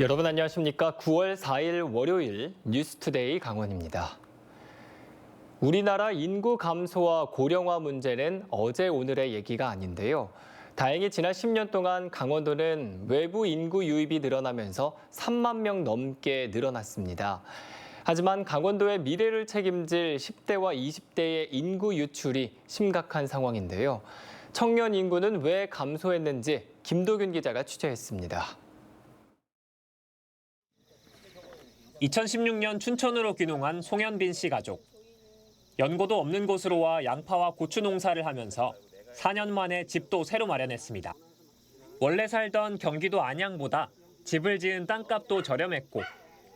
여러분 안녕하십니까? 9월 4일 월요일 뉴스투데이 강원입니다. 우리나라 인구 감소와 고령화 문제는 어제 오늘의 얘기가 아닌데요. 다행히 지난 10년 동안 강원도는 외부 인구 유입이 늘어나면서 3만 명 넘게 늘어났습니다. 하지만 강원도의 미래를 책임질 10대와 20대의 인구 유출이 심각한 상황인데요. 청년 인구는 왜 감소했는지 김도균 기자가 취재했습니다. 2016년 춘천으로 귀농한 송현빈 씨 가족. 연고도 없는 곳으로 와 양파와 고추 농사를 하면서 4년 만에 집도 새로 마련했습니다. 원래 살던 경기도 안양보다 집을 지은 땅값도 저렴했고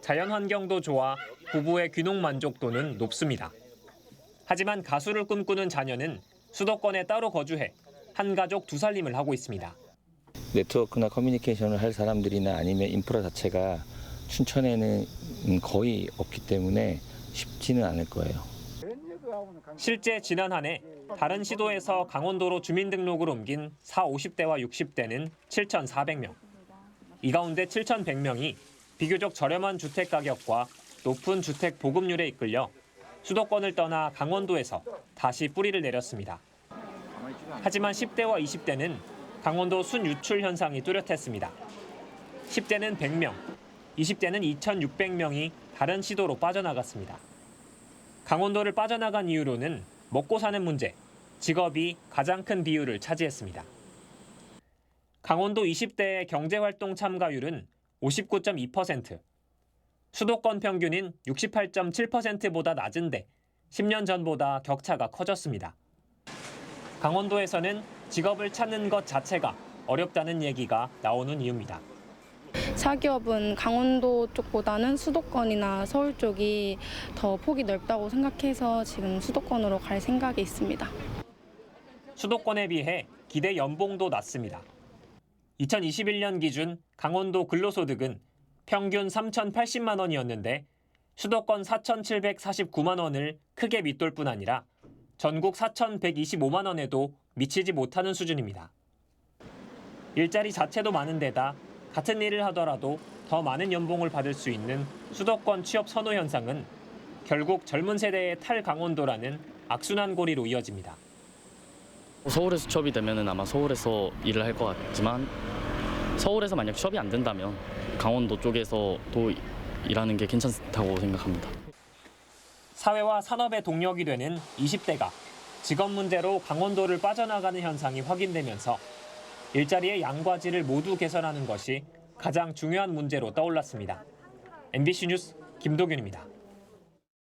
자연 환경도 좋아 부부의 귀농 만족도는 높습니다. 하지만 가수를 꿈꾸는 자녀는 수도권에 따로 거주해 한 가족 두 살림을 하고 있습니다. 네트워크나 커뮤니케이션을 할 사람들이나 아니면 인프라 자체가 춘천에는 거의 없기 때문에 쉽지는 않을 거예요. 실제 지난 한 해 다른 시도에서 강원도로 주민등록을 옮긴 50대와 60대는 7,400명. 이 가운데 7,100명이 비교적 저렴한 주택 가격과 높은 주택 보급률에 이끌려 수도권을 떠나 강원도에서 다시 뿌리를 내렸습니다. 하지만 10대와 20대는 강원도 순유출 현상이 뚜렷했습니다. 10대는 100명, 20대는 2,600명이 다른 시도로 빠져나갔습니다. 강원도를 빠져나간 이유로는 먹고 사는 문제, 직업이 가장 큰 비율을 차지했습니다. 강원도 20대의 경제활동 참가율은 59.2%, 수도권 평균인 68.7%보다 낮은데 10년 전보다 격차가 커졌습니다. 강원도에서는 직업을 찾는 것 자체가 어렵다는 얘기가 나오는 이유입니다. 사기업은 강원도 쪽보다는 수도권이나 서울 쪽이 더 폭이 넓다고 생각해서 지금 수도권으로 갈 생각이 있습니다. 수도권에 비해 기대 연봉도 낮습니다. 2021년 기준 강원도 근로소득은 평균 3,080만 원이었는데 수도권 4,749만 원을 크게 밑돌 뿐 아니라 전국 4,125만 원에도 미치지 못하는 수준입니다. 일자리 자체도 많은 데다 같은 일을 하더라도 더 많은 연봉을 받을 수 있는 수도권 취업 선호 현상은 결국 젊은 세대의 탈강원도라는 악순환고리로 이어집니다. 서울에서 취업이 되면 아마 서울에서 일을 할 것 같지만 서울에서 만약 취업이 안 된다면 강원도 쪽에서 또 일하는 게 괜찮다고 생각합니다. 사회와 산업의 동력이 되는 20대가 직업 문제로 강원도를 빠져나가는 현상이 확인되면서 일자리의 양과 질을 모두 개선하는 것이 가장 중요한 문제로 떠올랐습니다. MBC 뉴스 김도균입니다.